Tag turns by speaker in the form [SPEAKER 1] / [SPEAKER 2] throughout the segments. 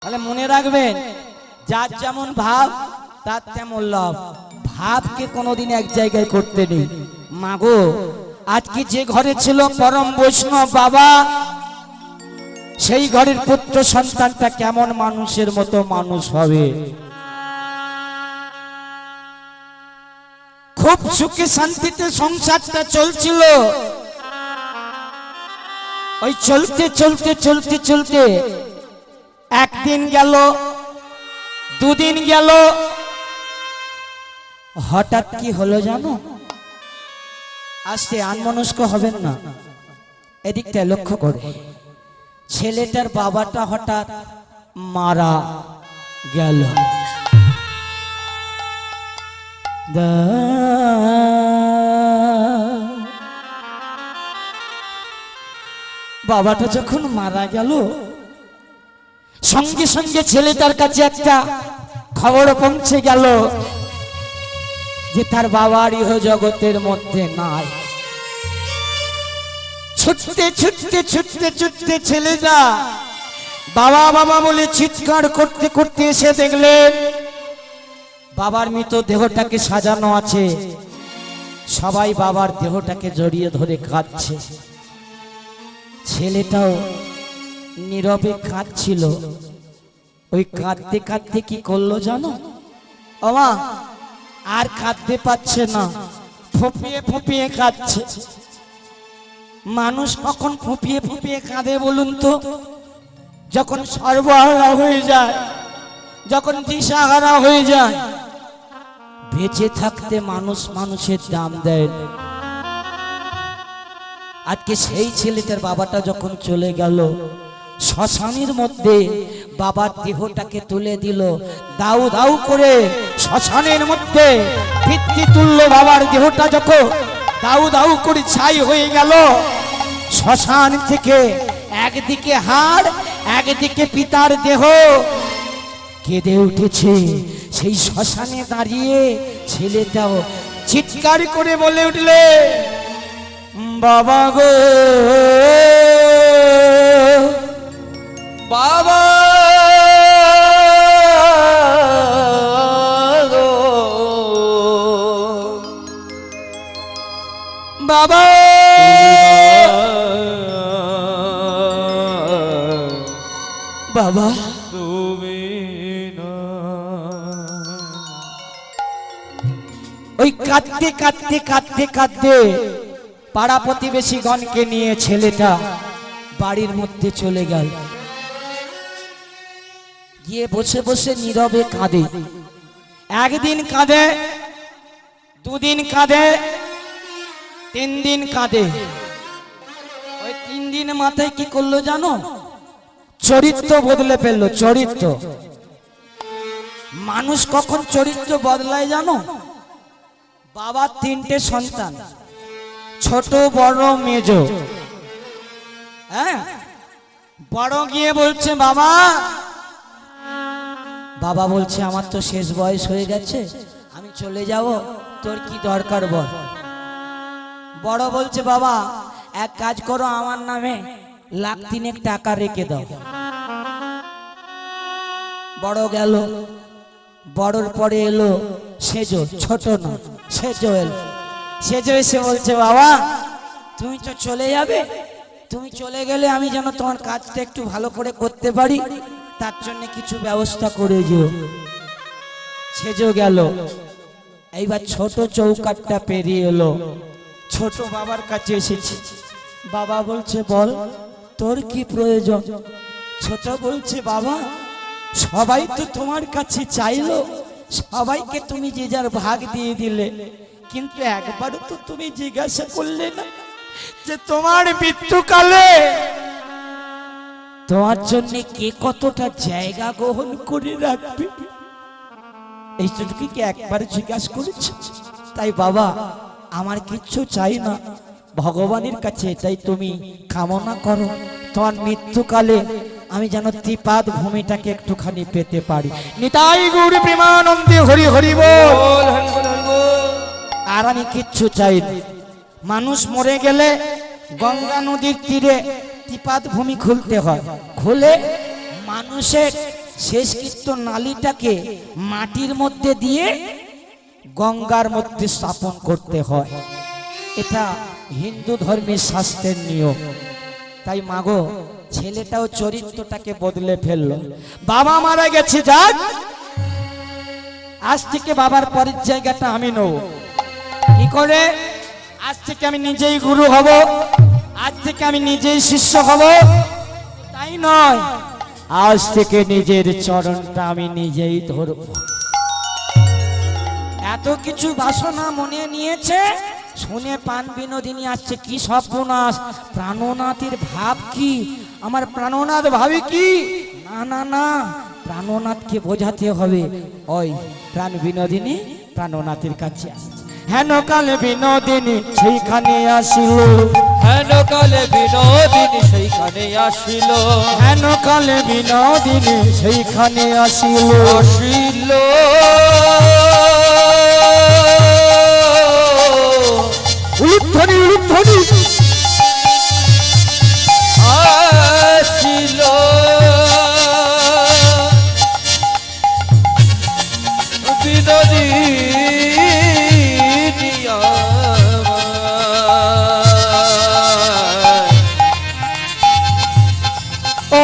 [SPEAKER 1] তাহলে মনে রাখবেন, যার যেমন ভাব তার তেমন লাভ। ভাবকে কোনোদিন এক জায়গায় করতে নেই। মাগো, আজকে যে ঘরে ছিল পরম বৈষ্ণব বাবা, সেই ঘরের পুত্র সন্তানটা কেমন মানুষের মতো মানুষ হবে। খুব সুখে শান্তিতে সংসারটা চলছিল। ওই চলতে চলতে চলতে চলতে একদিন গেল, দুদিন গেল, হঠাৎ কি হলো জানো? আসতে আনমনস্ক হবেন না, এদিকটা লক্ষ্য করে। ছেলেটার বাবাটা হঠাৎ মারা গেল। বাবাটা যখন মারা গেল, সঙ্গে সঙ্গে ছেলেটার কাছে একটা খবর পৌঁছে গেল যে তার বাবার ইহ জগতের মধ্যে নাই। ছুটতে ছুটতে ছুটতে ছুটতে ছেলেটা বাবা বাবা বলে চিৎকার করতে করতে এসে দেখলেন বাবার মৃত দেহটাকে সাজানো আছে। সবাই বাবার দেহটাকে জড়িয়ে ধরে কাঁদছে। ছেলেটাও নীরবে কাঁদছিল। ওই কাঁদতে কাঁদতে কি করলো জানো? ওমা, আর কাঁদতে পারছে না, ফুঁপিয়ে ফুঁপিয়ে কাঁদছে। মানুষ কখন ফুঁপিয়ে ফুঁপিয়ে কাঁদে বলুন তো? যখন সর্বহারা হয়ে যায়, যখন দিশাহারা হয়ে যায়। বেঁচে থাকতে মানুষ মানুষের দাম দেয়। আজকে সেই ছেলেটার বাবাটা যখন চলে গেল, শ্মশানের মধ্যে বাবার দেহটাকে তুলে দিল। দাউ দাউ করে শ্মশানের মধ্যে ভিত্তি তুললো। বাবার দেহটা যখন দাউ দাউ করে ছাই হয়ে গেল, শ্মশান থেকে একদিকে হাড়, একদিকে পিতার দেহ কেঁদে উঠেছে। সেই শ্মশানে দাঁড়িয়ে ছেলেটাও চিৎকার করে বলে উঠলে, বাবা গো বাবা গো বাবা বাবা তুমি না। ওই কাঁদতে কাঁদতে কাঁদতে কাঁদতে পাড়া প্রতিবেশীগণকে নিয়ে ছেলেটা বাড়ির মধ্যে চলে গেল। গিয়ে বসে বসে নীরবে কাঁদে। একদিন কাঁদে, দুদিন কাঁদে, 3 দিন কাঁদে। ওই 3 দিন মাথায় কি করলো জানো? চরিত্র বদলে ফেললো। চরিত্র, মানুষ কখন চরিত্র বদলায় জানো? বাবার 3টে সন্তান, ছোট বড় মেজ। হ্যাঁ, বড় গিয়ে বলছে বাবা, বাবা বলছে আমার তো শেষ বয়স হয়ে গেছে, আমি চলে যাব, তোর কি দরকার বল। বড় বলছে বাবা এক কাজ করো, আমার নামে 1,00,000 টাকা রেখে দাও। বড় গেল। বড়র পরে এলো সেজো, ছোট না, সেজো এলো। সেজো এসে বলছে বাবা তুমি তো চলে যাবে, তুমি চলে গেলে আমি যেন তোমার কাজটা একটু ভালো করে করতে পারি, তার জন্য কিছু ব্যবস্থা করে দিও। সেজো গেল। এইবার ছোট চৌকাটটা পেরিয়ে এলো, ছোট বাবার কাছে এসেছে। বাবা বলছে বল তোর কি প্রয়োজন? ছোট বলছে বাবা সবাই তো তোমার কাছে চাইলো, সবাইকে তুমি যে যার ভাগ দিয়ে দিলে, কিন্তু একবারও তো তুমি জিজ্ঞাসা করলে না যে তোমার মৃত্যুকালে তোমার জন্য কে কতটা জায়গা গ্রহণ করে রাখবে। এইটুকু কি একবার জিজ্ঞাসা করেছে? তাই বাবা আমার কিচ্ছু চাই না, ভগবানের কাছে এটাই তুমি কামনা করো, তোমার মৃত্যুকালে আমি যেন ত্রিপাদ ভূমিটাকে একটুখানি পেতে পারি। নিতাই গৌর প্রেমানন্দে হরি হরি বল। আর আমি কিচ্ছু চাই না। মানুষ মরে গেলে গঙ্গা নদীর তীরে ত্রিপাদ ভূমি খুলতে হয়, খুলে মানুষের শেষকৃত্য নালীটাকে মাটির মধ্যে দিয়ে গঙ্গার মধ্যে স্থাপন করতে হয়। এটা হিন্দু ধর্মের শাস্ত্রের নিয়ম। তাই মাগো ছেলেটাও চরিত্রটাকে বদলে ফেললো। বাবা মারা গেছে, যাক, আজ থেকে বাবার পরের জায়গাটা আমি নেব। কি করে? আজ থেকে আমি নিজেই গুরু হব, আজ থেকে আমি নিজেই শিষ্য হব। তাই নয়, আজ থেকে নিজের চরণটা আমি নিজেই ধরব। এত কিছু বাসনা মনে নিয়েছে, শুনে পান বিনোদিনী আসছে। কি সর্বনাশ, প্রাণনাথের ভাব কি? আমার প্রাণনাথ ভাবে কি? না না না, প্রাণনাথকে বোঝাতে হবে। ওই প্রাণ বিনোদিনী প্রাণনাথের কাছে আসছে। হেন কালে বিনোদিনী সেইখানে আসিল,
[SPEAKER 2] হেন কালে বিনোদিনী সেইখানে আসিল,
[SPEAKER 1] হেন কালে বিনোদিনী সেইখানে আসিল,
[SPEAKER 2] আসিল
[SPEAKER 1] উলুধ্বনি উলুধ্বনি
[SPEAKER 2] আসিল বিনোদিনী
[SPEAKER 1] ও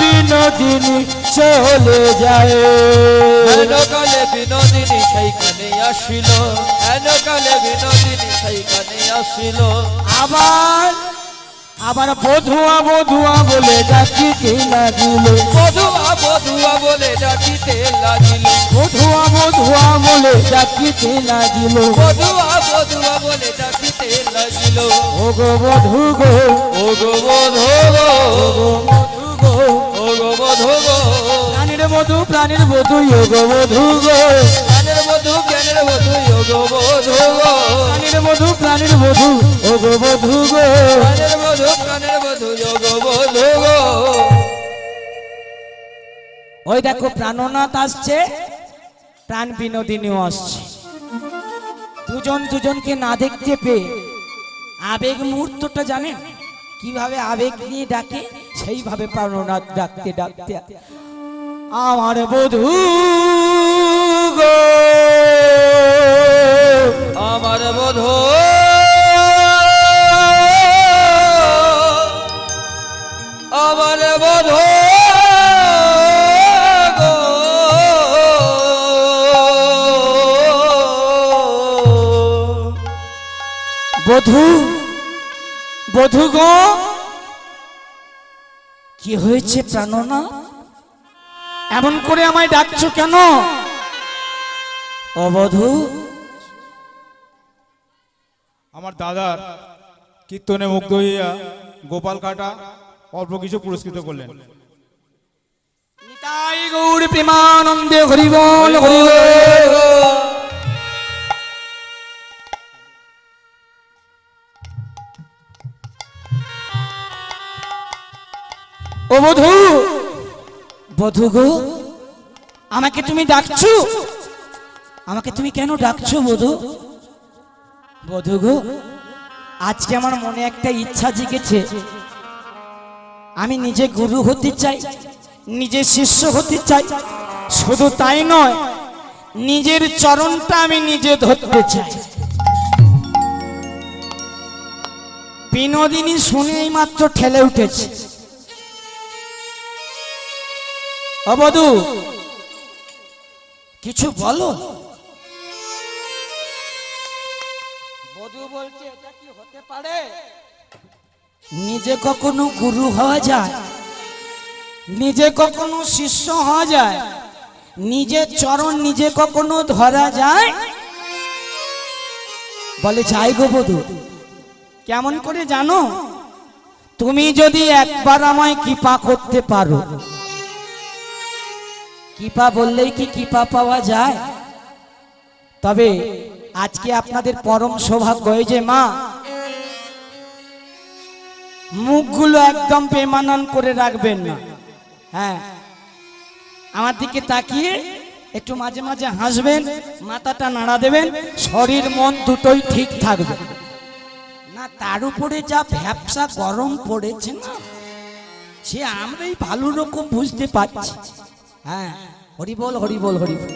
[SPEAKER 1] বিনোদিনী চলে যায়।
[SPEAKER 2] হেন কালে বিনোদিনী সেইখানে আসিল, হেন কালে বিনোদিনী সেইখানে আসিল।
[SPEAKER 1] আবার আবার বধুয়া বধুয়া বলে ডাকিতে লাগিল,
[SPEAKER 2] বধুয়া বধুয়া বলে ডাকিতে লাগিল,
[SPEAKER 1] বধুয়া বধুয়া বলে ডাকিতে লাগিল।
[SPEAKER 2] বধুয়া বধুয়া বলে ডাকিতে লাগিল।
[SPEAKER 1] ও গো বধু গো,
[SPEAKER 2] ও গো বধু গো,
[SPEAKER 1] ও গো বধু গো,
[SPEAKER 2] ও গো বধু গো,
[SPEAKER 1] প্রাণীর বধু প্রাণীর বধু, ও গো বধু গো,
[SPEAKER 2] জ্ঞানের বধু জ্ঞানের বধু, ও গো বধু গো,
[SPEAKER 1] প্রাণীর বধু প্রাণীর বধু, ও গো বধু গো।
[SPEAKER 2] জ্ঞানের বধু জ্ঞানের বধু, ও গো বধু গো।
[SPEAKER 1] ওই দেখো প্রাণনাথ আসছে, প্রাণ বিনোদিনীও আসছে। দুজন দুজনকে না দেখতে পেয়ে আবেগ মুহূর্তটা জানেন কিভাবে আবেগ নিয়ে ডাকে, সেইভাবে প্রাণনাথ ডাকতে ডাকতে আমার বধূ গো,
[SPEAKER 2] আমার বধু, আমার বধু গো,
[SPEAKER 1] বধূ বধূ গো, কি হয়েছে প্রাণনাথ? এমন করে আমায় ডাকছো কেন? ও বধূ,
[SPEAKER 3] আমার দাদার কীর্তনে মুগ্ধ হইয়া গোপাল কাটা অল্প কিছু পুরস্কৃত করলেন।
[SPEAKER 1] নিতাই গৌর প্রেমানন্দে হরি বল হরি বল। ও বধূ, বধূ গো, আমাকে তুমি ডাকছো? আমাকে তুমি কেন ডাকছো বধূ? বধূ গো, আজকে আমার মনে একটা ইচ্ছা জেগেছে। আমি নিজে গুরু হতে চাই, নিজে শিষ্য হতে চাই। শুধু তাই নয়, নিজের চরণটা আমি নিজে ধরতে চাই। বিনোদিনী শুনেই মাত্র ঠেলে উঠেছে। ও বধূ, কিছু বলো। বধূ বলছে, এটা কি হতে পারে? নিজে কখনো গুরু হওয়া যায়, নিজে কখনো শিষ্য হওয়া যায়, নিজের চরণ নিজে কখনো ধরা যায়? বলে যাই গো বধূ। কেমন করে জানো? তুমি যদি একবার আমায় কৃপা করতে পারো। কৃপা বললেই কি কৃপা পাওয়া যায়? তবে আজকে আপনাদের পরম সৌভাগ্য এই যে মা, মুখগুলো একদম বেমানান করে রাখবেন না। হ্যাঁ, আমার দিকে তাকিয়ে একটু মাঝে মাঝে হাসবেন, মাথাটা নাড়া দেবেন, শরীর মন দুটোই ঠিক থাকবে না। তার উপরে যা ভ্যাপসা গরম পড়েছে না, সে আমরাই ভালো রকম বুঝতে পারছি। হ্যাঁ, হরি বল হরি বল হরি বল।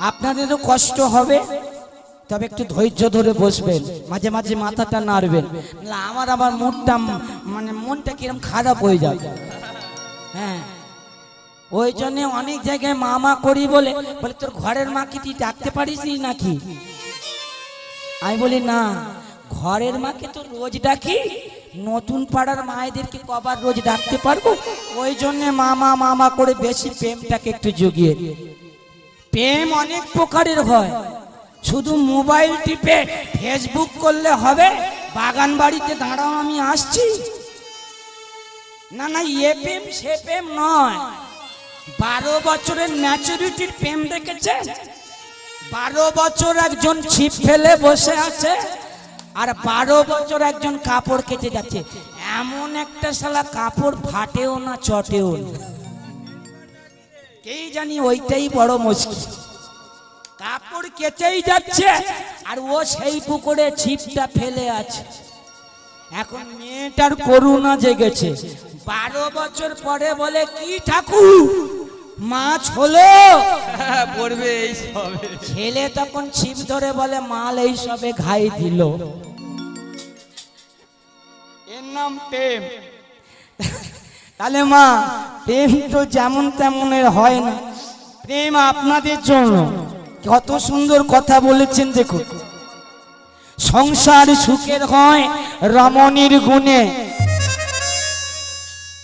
[SPEAKER 1] আপনাদেরও কষ্ট হবে, তবে একটু ধৈর্য ধরে বসবেন, মাঝে মাঝে মাথাটা নাড়বেন, না আমার মুডটা মানে মনটা কিরম খারাপ হয়ে যাবে। হ্যাঁ, ওই জন্য অনেক জায়গায় মা করি বলে তোর ঘরের মা কি তুই ডাকতে পারিস নাকি? আমি বলি না, ঘরের মাকে তো রোজ ডাকি, নতুন পাড়ার মায়েদেরকে কবার রোজ ডাকতে পারবো? ওই জন্য মামা করে বেশি প্রেমটাকে একটু জুগিয়ে। প্রেম অনেক প্রকারের হয়, শুধু মোবাইল টিপে ফেসবুক করলে হবে? বাগান বাড়িতে দাঁড়াও আমি আসছি, না না, এ প্রেম সে প্রেম নয়। 12 বছরের ম্যাচুরিটির প্রেম দেখেছে? 12 বছর একজন ছিপ ফেলে বসে আছে, আর 12 বছর একজন কাপড় কেটে যাচ্ছে। এমন একটা শালা কাপড় ফাটেও না চটেও না, কে জানি, ওইটাই বড় মুশকিল। কাপড় কেচেই যাচ্ছে আর ও সেই পুকুরে ছিপটা ফেলে আছে। এখন মেয়েটার করুণা জেগেছে, 12 বছর পরে বলে কি ঠাকুর মাছ হলো?
[SPEAKER 2] পড়বে এই সবে।
[SPEAKER 1] ছেলে তখন ছিপ ধরে বলে মাল এই সবে ঘাই দিল। এর নাম প্রেম। তাহলে মা, প্রেম তো যেমন তেমনের হয় না। প্রেম আপনাদের জন্য কত সুন্দর কথা বলেছেন, দেখুন। সংসার সুখের হয় রমণীর গুণে।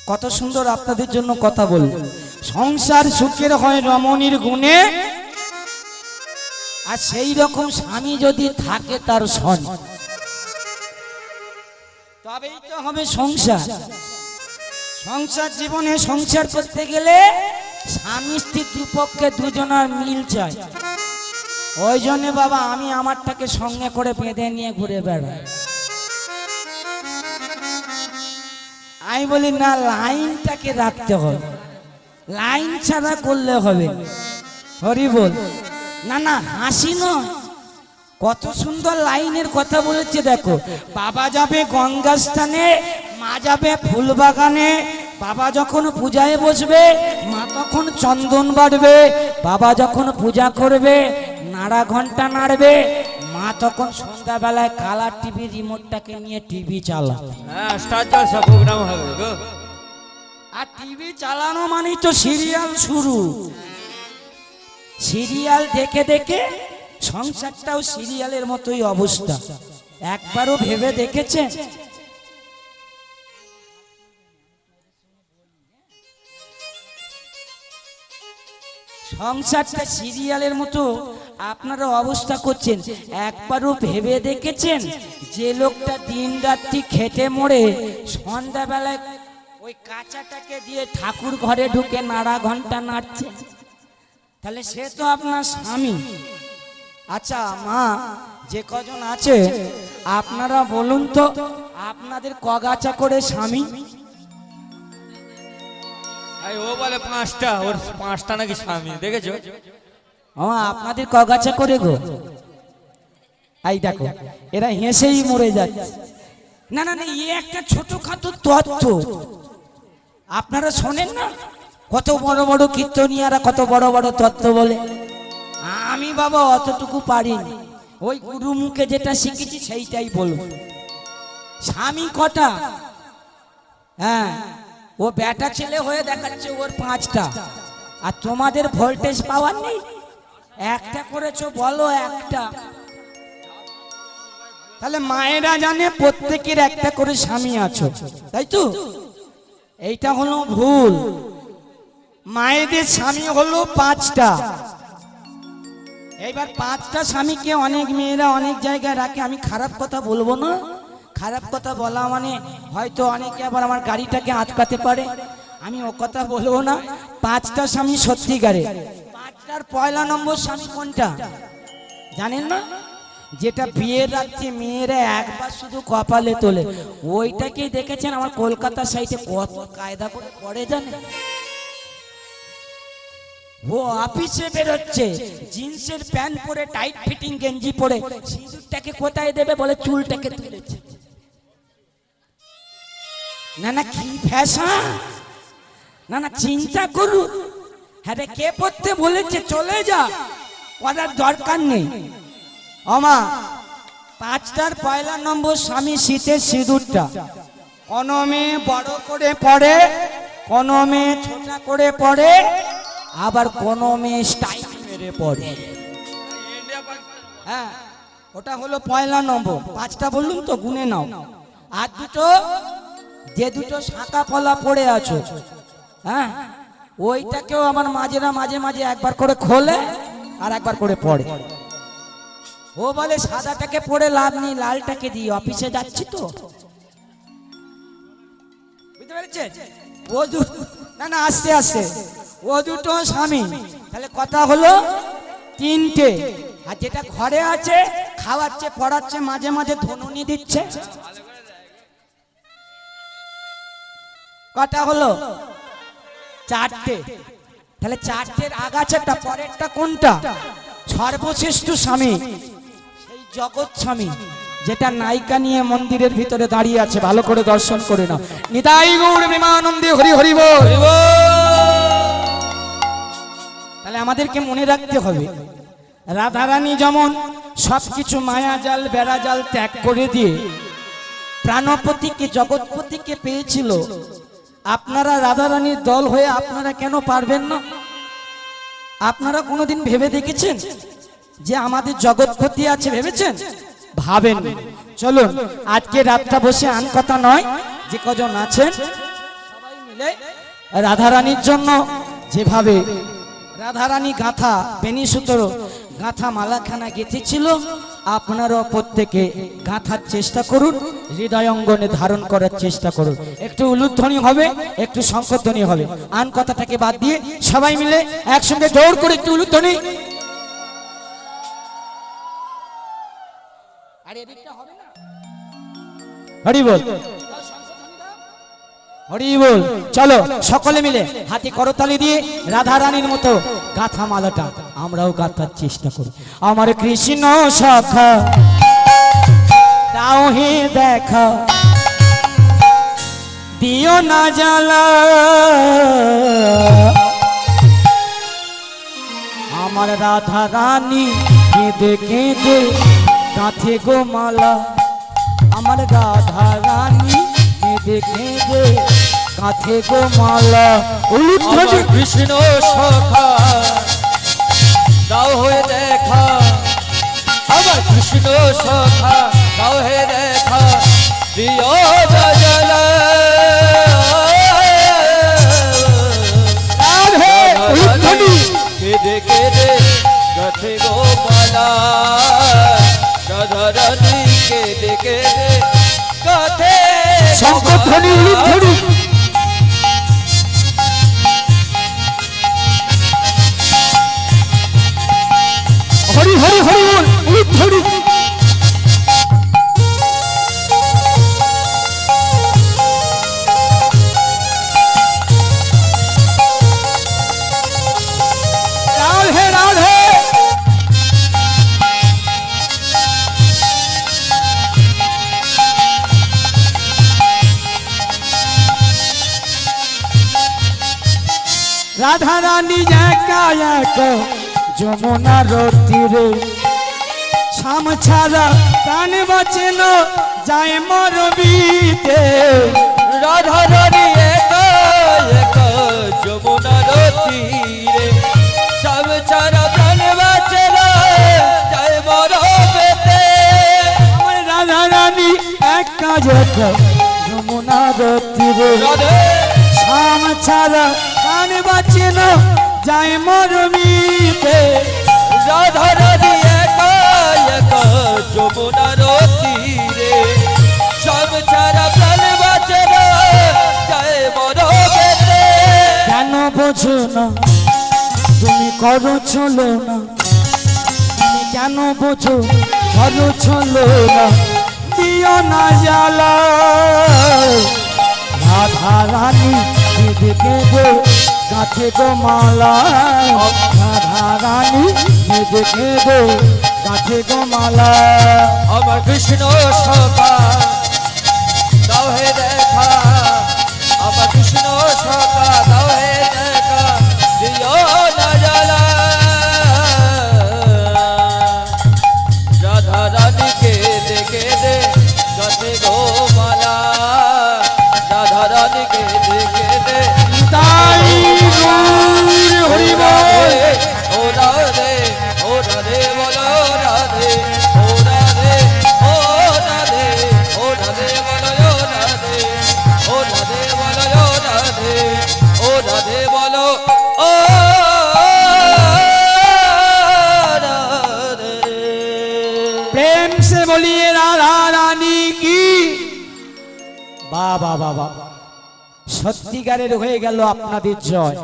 [SPEAKER 1] কত সুন্দর আপনাদের জন্য কথা বলবেন। সংসার সুখের হয় রমণীর গুণে, আর সেই রকম স্বামী যদি থাকে তার সন, তবেই তো হবে সংসার। সংসার জীবনে সংসার করতে গেলে স্বামী স্ত্রী দুপক্ষে দুজনের মিল চাই। ওই জন্য বাবা আমি আমারটাকে সঙ্গে করে বেঁধে নিয়ে ঘুরে বেড়াই। আমি বলি না, লাইনটাকে রাখতে হবে, লাইন ছাড়া করলে হবে। হরি বল। না না, হাসি নয়, কত সুন্দর লাইনের কথা বলেছে দেখো। বাবা যাবে গঙ্গা স্থানে, মা যাবে ফুল বাগানে। বাবা যখন পূজায় বসবে, মা তখন চন্দন বাড়বে। বাবা যখন পূজা করবে, নাড়া ঘন্টা নাড়বে। মা তখন সন্ধ্যাবেলায় কালার টিভি রিমোটটাকে নিয়ে টিভি চালাবে।
[SPEAKER 2] হ্যাঁ, স্টার জলসা প্রোগ্রাম হবে গো।
[SPEAKER 1] আর টিভি চালানো মানেই তো সিরিয়াল শুরু। সিরিয়াল দেখে দেখে সংসারটাও সিরিয়ালের মতোই অবস্থা। একবারও ভেবে দেখেছেন? সংসারটা সিরিয়ালের মতো আপনারা অবস্থা করছেন। একবারও ভেবে দেখেছেন যে লোকটা দিন রাত্রি খেটে মরে সন্ধ্যাবেলায় ওই কাঁচাটাকে দিয়ে ঠাকুর ঘরে ঢুকে নাড়া ঘন্টা নাড়ছে? তাহলে সে তো আপনার স্বামী। আচ্ছা মা, যে কজন আছে আপনারা বলুন তো, আপনাদের কগাছা করে স্বামী?
[SPEAKER 2] ও বলে 5টা, ওর 5টা নাকি স্বামী, দেখেছো?
[SPEAKER 1] আপনাদের কগাছা করে গো? এই দেখো, এরা হেসেই মরে যাচ্ছে। না না না, এ একটা ছোটখাটো তত্ত্ব, আপনারা শোনেন না? কত বড় বড় কীর্তনিয়ারা কত বড় বড় তত্ত্ব বলে। আমি বাবা অতটুকু পারিনি, ওই গুরু মুখে যেটা শিখেছি সেইটাই বলবো। স্বামী কটা? হ্যাঁ, ও বেটা ছেলে হয়ে দেখাচ্ছে ওর 5টা, আর তোমাদের ভোল্টেজ পাওয়ার নেই, একটা করেছো বলো একটা। তাহলে মায়েরা জানে প্রত্যেকের একটা করে স্বামী আছো, তাই তো? এইটা হলো ভুল। মায়েদের স্বামী হলো 5টা। এইবার 5টা স্বামীকে অনেক মেয়েরা অনেক জায়গায় রাখে। আমি খারাপ কথা বলবো না, খারাপ কথা বলা মানে হয়তো অনেকে আবার আমার গাড়িটাকে আটকাতে পারে, আমি ও কথা বলবো না। 5টা স্বামী সত্যিকারে। 5টার পয়লা নম্বর স্বামী কোনটা জানেন না? যেটা বিয়ের রাত্রে মেয়েরা একবার শুধু কপালে তোলে, ওইটাকেই দেখেছেন আমার কলকাতা সাইডে কত কায়দা করে পড়ে জানে। ও অফিসে বেরোচ্ছে জিন্সের প্যান্ট পরে টাইট ফিটিং গেঞ্জি পরে, সিঁদুরটাকে কোথায় দেবে বলে চুলটাকে তুলেছে। না না কি ফ্যাশন, না না চিন্তা করু। হ্যাঁ রে, কে পড়তে বলেছে? চলে যা, করার দরকার নেই। আমা 5টার পয়লা নম্বর স্বামী শীতের সিঁদুরটা কোন মেয়ে বড় করে পড়ে, কোন মেয়ে ছোট করে পড়ে, আবার কোন মেয়ে স্টাইল মেরে পড়ে। হ্যাঁ, ওটা হলো পয়লা নম্বর। 5টা বললুম তো, গুনে নাও। আর দুটো, যে দুটো শাঁকা ফলা পড়ে আছো, হ্যাঁ, ওইটাকেও আমার মাঝেরা মাঝে মাঝে একবার করে খোলে আর একবার করে পড়ে। ও বলে সাদাটাকে পড়ে লাভ নেই, লালটাকে দিয়ে অফিসে যাচ্ছি তো। বুঝতে পেরেছেন? ও না না আস্তে আস্তে, ও দুটো স্বামী, তাহলে কথা হলো 3টে। আর যেটা ঘরে আছে খাওয়াচ্ছে, পড়াচ্ছে, মাঝে মাঝে ধনুনি দিচ্ছে, কটা হলো? 4টে। তাহলে 4টের আগাছাটা পরেরটা কোনটা? সর্বশ্রেষ্ঠ স্বামী সেই জগৎ স্বামী, যেটা নায়িকা নিয়ে মন্দিরের ভিতরে দাঁড়িয়ে আছে। ভালো করে দর্শন করে নাও। নিতাই গৌর প্রেমানন্দে হরি হরি বল। তাহলে আমাদেরকে মনে রাখতে হবে, রাধারানী যেমন সবকিছু মায়া জাল বেড়া জাল ত্যাগ করে দিয়ে প্রাণপতিকে জগৎপতিকে পেয়েছিল, আপনারা রাধারানীর দল হয়ে আপনারা কেন পারবেন না? আপনারা কোনোদিন ভেবে দেখেছেন যে আমাদের জগৎপতি আছে? ভেবেছেন? ভাবেন। চলুন আজকে রাতটা বসে আন কথা নয়, যে কজন আছেন সবাই মিলে রাধারানীর জন্য যেভাবে রাধারানী গাঁথা বেনি সুতোর গাঁথা মালাখানা গেঁথেছিল, আপনারাও প্রত্যেকে গাঁথার চেষ্টা করুন, হৃদয় অঙ্গনে ধারণ করার চেষ্টা করুন। একটু উলুধ্বনি হবে, একটু শঙ্খধ্বনি হবে। আন কথাটাকে বাদ দিয়ে সবাই মিলে একসঙ্গে জোর করে একটু উলুধ্বনি। হরি বল, হরি বল। চলো সকলে মিলে হাতে করতালি দিয়ে রাধা রানীর মতো গাথা মালাটা আমরাও গাথার চেষ্টা করি। আমার কৃষ্ণ সখা দাও হে দেখা, দিও না জ্বালা, আমার রাধা রানী কেঁদে কেঁদে গাঁথে গো মালা, আমার রাধা রানী কেঁদে কেঁদে গাঁথে গো মালা।
[SPEAKER 2] আমার কৃষ্ণ সখা দাও হয়ে দেখা, আমার কৃষ্ণ সখা দাও হয়ে দেখা, দিও না জ্বালা, কেঁদে কেঁদে গাঁথে গো মালা, রাধা রানী কেঁদে কেঁদে গাঁথে
[SPEAKER 1] শঙ্খধ্বনি উলুধ্বনি। হরি হরি হরি বল, উলুধ্বনি। রাধে রাধে। রাধা রানী একা এক যমুনার তীরে, শাম ছাড়া প্রাণ বাঁচে না যায় মরবিতে।
[SPEAKER 2] রাধা রানী একা একা যমুনার তীরে, সব ছাড়া প্রাণ বাঁচে না যায় মরবেতে।
[SPEAKER 1] আমার রাধা রানী একা একা যমুনার তীরে, শাম ছাড়া প্রাণ বাঁচে না যায় মরবিতে।
[SPEAKER 2] রাধা রানী একা একা যমুনার তীরে, সব ছাড়া প্রাণ বাঁচে না যায় মরবেতে।
[SPEAKER 1] কেন বোঝো না তুমি করো চলো না, তুমি কেন বোঝো করো চলো না, দিও না জ্বালা, রাধা রানী কেঁদে কেঁদে গাঁথে গো মালা, রাধা রানী কেঁদে কেঁদে গাঁথে গো মালা।
[SPEAKER 2] আমার কৃষ্ণ সখা দাও হে দেখা,
[SPEAKER 1] বাবা, সত্যিকারের হয়ে গেল আপনাদের জয়।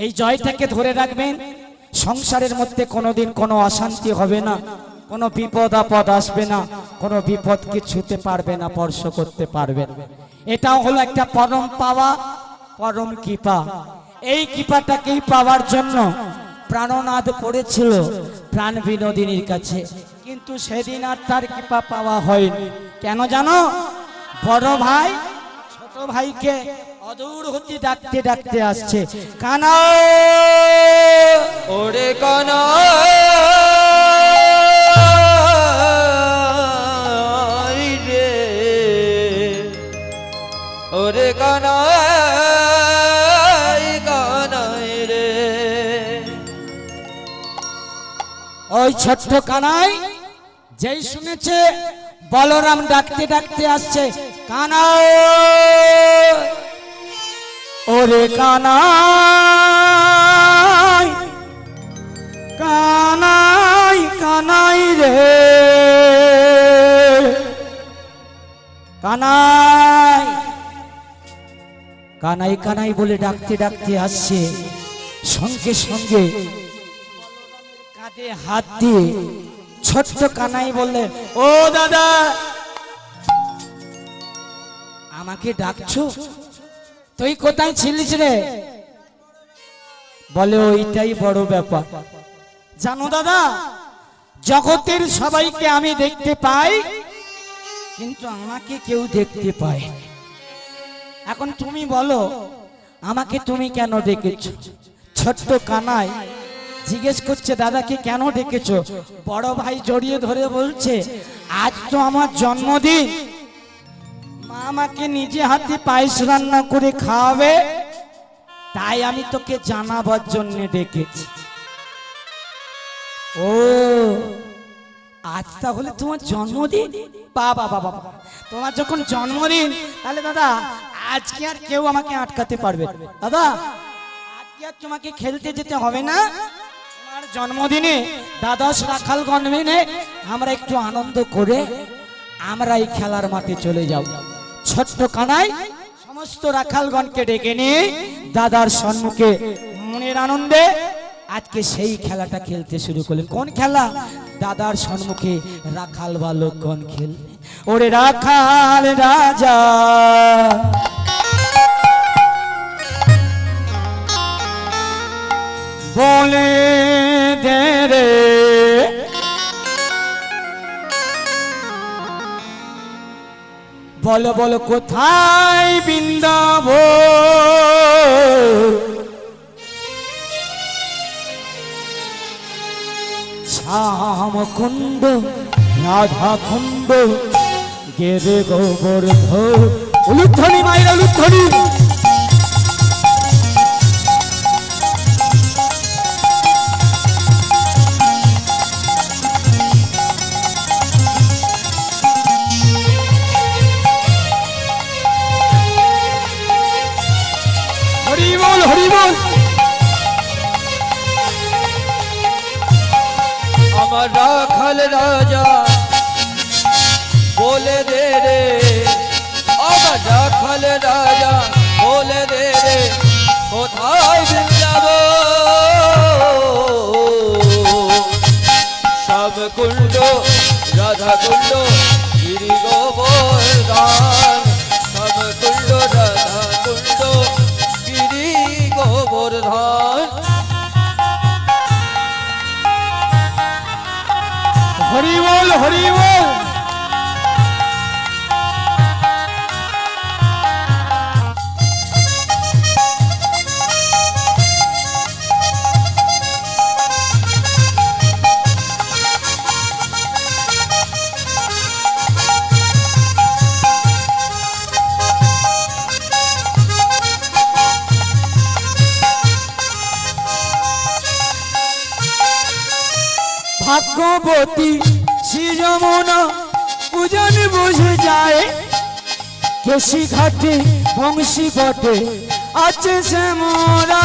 [SPEAKER 1] এই জয়টাকে ধরে রাখবেন, সংসারের মধ্যে কোনোদিন কোনো অশান্তি হবে না, কোনো বিপদ আপদ আসবে না, কোনো বিপদকে ছুতে পারবে না, স্পর্শ করতে পারবে না। এটাও হলো একটা পরম পাওয়া, পরম কৃপা। এই কৃপাটাকেই পাওয়ার জন্য প্রাণনাথ পড়েছিল প্রাণ বিনোদিনীর কাছে, কিন্তু সেদিন আর তার কৃপা পাওয়া হয়নি। কেন জানো? বড় ভাই ছোট ভাইকে অদূর হতে ডাকতে ডাকতে আসছে, কানা
[SPEAKER 2] ওরে কানা রে, ওরে কানা কানাই রে।
[SPEAKER 1] ওই ছোট্ট কানাই যেই শুনেছে বলরাম ডাকতে ডাকতে আসছে, কানাই ওরে কানাই কানাই কানাই রে, কানাই কানাই কানাই বলে ডাকতে ডাকতে আসছে। সঙ্গে সঙ্গে কাঁধে হাত দিয়ে ছোট্ট কানাই বললে, ও দাদা আমাকে ডাকছো? তুই কোথায় ছিলিস রে? বলে ওইটাই বড় ব্যাপার। জানো দাদা, জগতের সবাইকে আমি দেখতে পাই, কিন্তু আমাকে কেউ দেখতে পায়। এখন তুমি বলো আমাকে তুমি কেন ডেকেছো? ছোট্ট কানাই জিজ্ঞেস করছে, দাদাকে কেন ডেকেছো? বড় ভাই জড়িয়ে ধরে বলছে, আজ তো আমার জন্মদিন, মা আমাকে নিজে হাতে পায়েস রান্না করে খাওয়াবে, তাই আমি তোকে জানাবার জন্য ডেকেছি। ও আজ তাহলে তোমার জন্মদিন? বাবা বাবা, তোমার যখন জন্মদিন তাহলে দাদা আজকে আর কেউ আমাকে আটকাতে পারবে না। দাদা আজকে আর তোমাকে খেলতে যেতে হবে না, তোমার জন্মদিনে দ্বাদশ রাখালগণ মিলে আমরা একটু আনন্দ করে আমরা এই খেলার মাঠে চলে যাব। ছোট্ট কানাই সমস্ত রাখালগণকে ডেকে নিয়ে দাদার সম্মুখে মনের আনন্দে আজকে সেই খেলাটা খেলতে শুরু করলেন। কোন খেলা? দাদার সম্মুখে রাখাল বালকগণ খেলবে। ওরে রাখাল রাজা বলে দে রে, বলো বলো কোথায় বৃন্দাবন, শ্যাম কুণ্ড রাধা কুণ্ড গেরে গোবর্ধন। উলুধ্বনি মায়ের উলুধ্বনি। হরি বল হরি বল।
[SPEAKER 2] আমার রাখাল রাজা বলে দে রে, আমার রাখাল রাজা বলে দে রে, কোথায় বৃন্দাবন, সব কুণ্ড রাধা কুণ্ড গিরি গোবর্ধন, সব কুণ্ড রাধা কুণ্ড গিরি গোবর্ধন।
[SPEAKER 1] হরি বল হরি বল। ভাগ্যবতী শ্রী যমুনা পূজন বুঝে যায়, কেশি ঘাটে বংশী বটে আছে সে মোরা।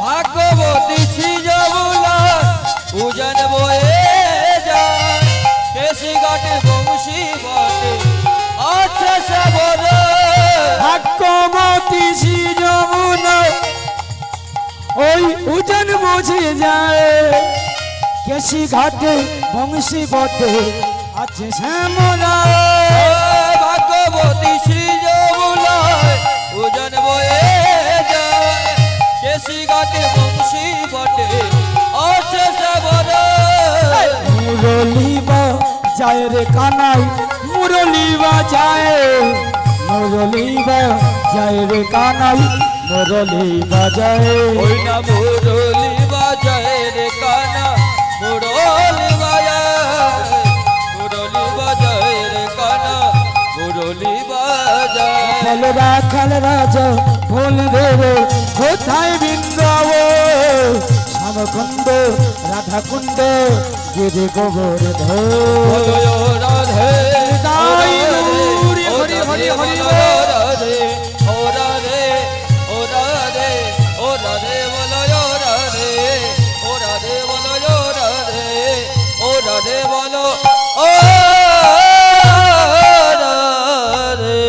[SPEAKER 2] ভাগ্যবতী শ্রী যমুনা পূজন বয়ে যায়, কেশি ঘাটে বংশী বটে আছে সে মোরা।
[SPEAKER 1] বুঝে যায় কেশি ঘাটে বংশী বটে আছে শ্যামলা
[SPEAKER 2] ভাগ্যবতী শ্রী যমুনায় উজান বয়ে যায় কেশি ঘাটে বংশী বটে আছে শ্যামলা
[SPEAKER 1] মুরলি বাজায় রে কানাই মুরলি বাজায় মুরলি বাজায় রে কানাই মুরলি বাজায়
[SPEAKER 2] ওই না মুরলি বাজায় রে কানা মুরলি বাজায় মুরলি বাজায় রে কানা মুরলি বাজায়
[SPEAKER 1] ফল রাখাল রাজা ফুল দেবে কোথায় বৃন্দাব শ্যামকুণ্ড রাধাকুণ্ড গিরি গোবর
[SPEAKER 2] বলো রাধে হরি হরি হরি রাধে ও রাধে ও রাধে ও রাধে বলো রাধে ও রাধে বলো রাধে ও রাধে বলো ও রাধে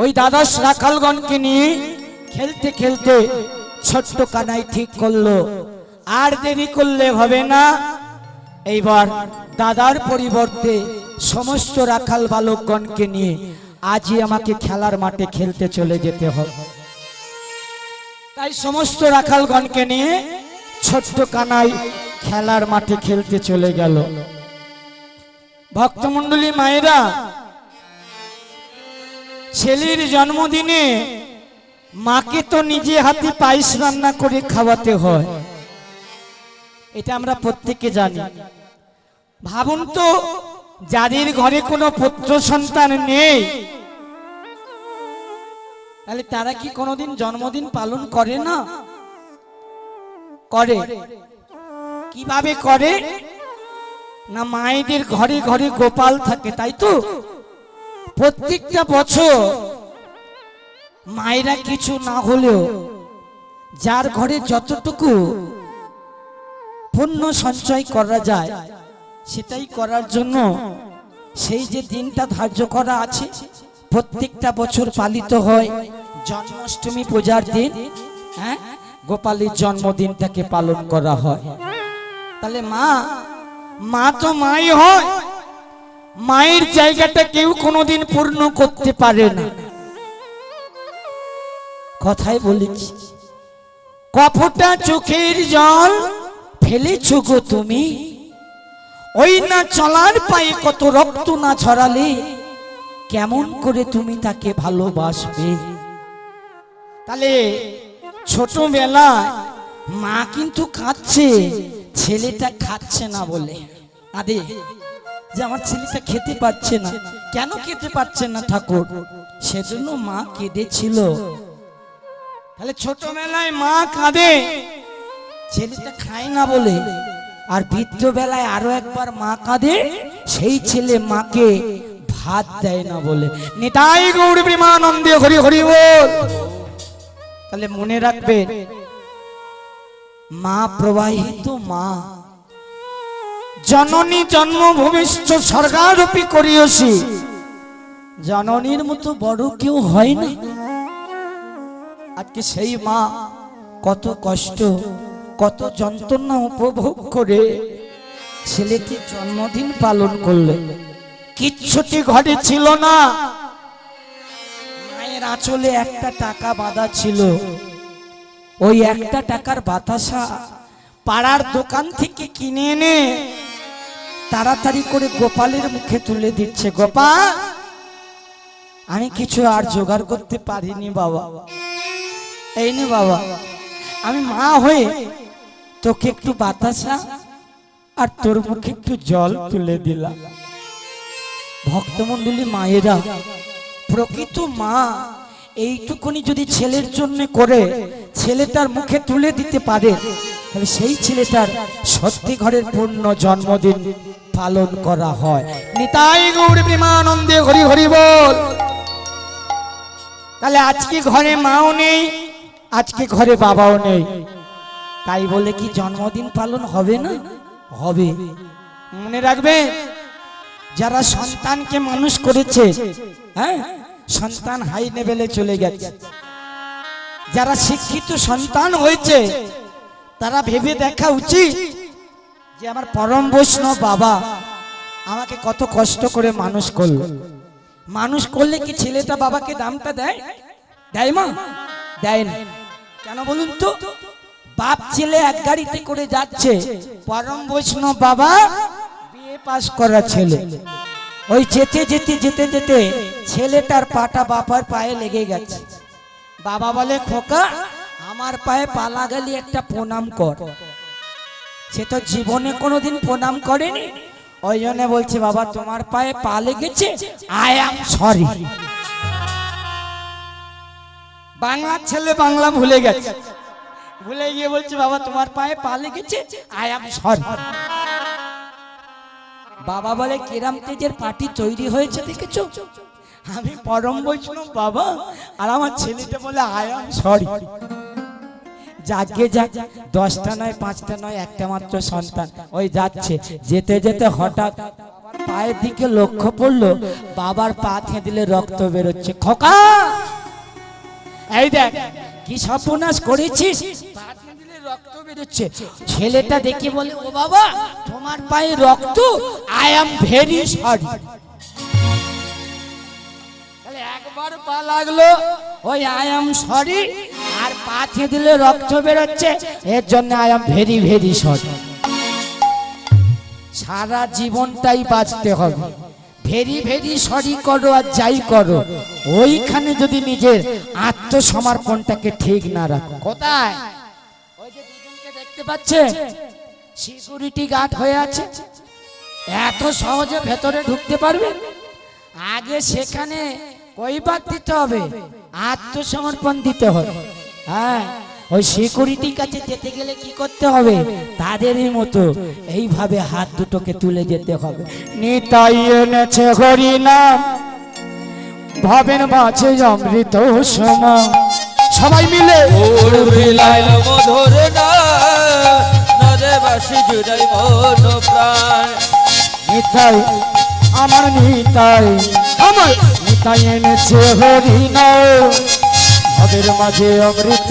[SPEAKER 1] ওই দ্বাদশ রাখালগণকে নিয়ে খেলতে খেলতে ছোট্ট কানাই ঠিক করলো আর দেরি করলে হবে না এইবার দাদার পরিবর্তে সমস্ত রাখাল বালকগণকে নিয়ে আজই আমাকে খেলার মাঠে খেলতে চলে যেতে হবে তাই সমস্ত রাখালগণকে নিয়ে ছোট্ট কানাই খেলার মাঠে খেলতে চলে গেল ভক্তমণ্ডলী মায়েরা ছেলের জন্মদিনে মাকে তো নিজে হাতে পায়েস রান্না করে খাওয়াতে হয় এটা আমরা প্রত্যেকে জানি ভাবুন তো যাদের ঘরে কোনো পুত্র সন্তান নেই তাহলে তারা কি কোনোদিন জন্মদিন পালন করে না করে কিভাবে করে না মায়েদের ঘরে ঘরে গোপাল থাকে তাই তো প্রত্যেকটা বছর মায়েরা কিছু না হলেও যার ঘরে যতটুকু পুণ্য সঞ্চয় করা যায় সেটাই করার জন্য সেই যে দিনটা ধার্য করা আছে প্রত্যেকটা বছর পালিত হয় জন্মাষ্টমী পূজার দিন হ্যাঁ গোপালের জন্মদিনটাকে পালন করা হয় তাহলে মা তো মাই হয় মায়ের জায়গাটা কেউ কোনোদিন পূর্ণ করতে পারে না কথাই বলেছি কপটা চোখের জল ফেলেছো গো তুমি ওই না চলার পায়ে কত রক্ত না ছড়ালে কেমন করে তুমি তাকে ভালোবাসবে তাহলে ছোটবেলায় মা কিন্তু কাঁদছে ছেলেটা খাচ্ছে না বলে আদে যে আমার ছেলেটা খেতে পারছে না কেন খেতে পারছে না ঠাকুর সেজন্য মা কেঁদেছিল তাহলে ছোটবেলায় মা কাঁদে ছেলেটা খায় না বলে আর বৃদ্ধ বেলায় আরো একবার মা কাঁদে সেই ছেলে মাকে ভাত দেয় না বলে নিতাই গৌর প্রেমানন্দে হরি হরি বল তাহলে মনে রাখবেন মা প্রবাহিত মা জননী জন্মভূমিষ্ঠ স্বর্গারোপী করিয়সি জননীর মতো বড় কেউ হয় না আজকে সেই মা কত কষ্ট কত যন্ত্রণা উপভোগ করে ছেলেকে জন্মদিন পালন করলে কিচ্ছুটি ঘরে ছিল না মায়ের আঁচলে একটা টাকা বাঁধা ছিল ওই একটা টাকার বাতাসা পাড়ার দোকান থেকে কিনে এনে তাড়াতাড়ি করে গোপালের মুখে তুলে দিচ্ছে গোপাল আমি কিছু আর জোগাড় করতে পারিনি বাবা এই নে বাবা আমি মা হয়ে তোকে একটু বাতাসা আর তোর মুখে একটু জল তুলে দিলাম ভক্তমণ্ডলী মায়েরা প্রকৃত মা এইটুকুনি যদি ছেলের জন্য করে ছেলেটার মুখে তুলে দিতে পারে তাহলে সেই ছেলেটার সত্যি ঘরের পূর্ণ জন্মদিন পালন করা হয় নিতাই গৌর প্রেমানন্দে হরি হরি বল তাহলে আজকে ঘরে মাও নেই আজকে ঘরে বাবাও নেই তাই বলে কি জন্মদিন পালন হবে না হবে মনে রাখবে যারা সন্তানকে মানুষ করেছে হ্যাঁ সন্তান হাই লেভেলে চলে গেছে যারা শিক্ষিত সন্তান হয়েছে তারা ভেবে দেখা উচিত যে আমার পরম বৈষ্ণব বাবা আমাকে কত কষ্ট করে মানুষ করলো। মানুষ করলে কি ছেলেটা বাবাকে দামটা দেয়? দেয় মা? দেয় না। কেন বলুন তো? বাপ ছেলে এক গাড়িতে করে যাচ্ছে, পরম বৈষ্ণব বাবা বিএ পাস করা ছেলে, ওই যেতে যেতে যেতে যেতে ছেলেটার পাটা বাবার পায়ে লেগে গেছে। বাবা বলে, খোকা আমার পায়ে পালা গেলি একটা প্রণাম কর। সে তো জীবনে কোনোদিন প্রণাম করেনি, ওই জন্য বলছে বাবা তোমার পায়ে পা লেগেছে, আই অ্যাম সরি। বাংলার ছেলে বাংলা ভুলে গেছে, ভুলে গিয়ে বলছে বাবা তোমার পায়ে পা লেগেছে, আই অ্যাম সরি। বাবা বলে, কিরাম তেজের পার্টি তৈরি হয়েছে দেখেছো? আমি পরম বৈষ্ণব বাবা, আর আমার ছেলেটা বলে আই অ্যাম সরি। যাকে যাক, 10টা নয় 5টা নয়, একটা মাত্র সন্তান, ওই যাচ্ছে, যেতে যেতে হঠাৎ পায়ের দিকে লক্ষ্য পড়লো, বাবার পা দিলে রক্ত বেরোচ্ছে। খোকা এই দেখ কি সর্বনাশ করেছিস, পা দিলে রক্ত বেরোচ্ছে। ছেলেটা দেখে বলে, ও বাবা তোমার পায়ে রক্ত, আই অ্যাম ভেরি সরি। একবার পা লাগলো, ওই আই অ্যাম সরি, আর পা দিলে রক্ত বেরোচ্ছে, এর জন্য I am very very sorry. সারা জীবনটাই বাঁচতে হবে, ভেরি ভেরি সরি করো আর যাই করো, ওইখানে যদি নিজের আত্মসমর্পণটাকে ঠিক না রাখো। কোথায়? ওই যে দুজনকে দেখতে পাচ্ছে, সিকিউরিটি গার্ড হয়ে আছে, এত সহজে ভেতরে ঢুকতে পারবে? আগে সেখানে কইবার দিতে হবে, আত্মসমর্পণ দিতে হবে। হ্যাঁ, ওই সিকিউরিটির কাছে যেতে গেলে কি করতে হবে? তাদেরই মতো এইভাবে হাত দুটোকে তুলে যেতে হবে। নিতাই এনেছে হরি নাম, ভাবেন বাঁচে অমৃত সমা। সবাই মিলে
[SPEAKER 2] ওর বিলাইল মধুর নাম, নদে বাসি জুড়াই মন প্রাণ।
[SPEAKER 1] নিতাই আমার নিতাই, আমার নিতাই এনেছে হরি নাম, ভাবের মাঝে অমৃত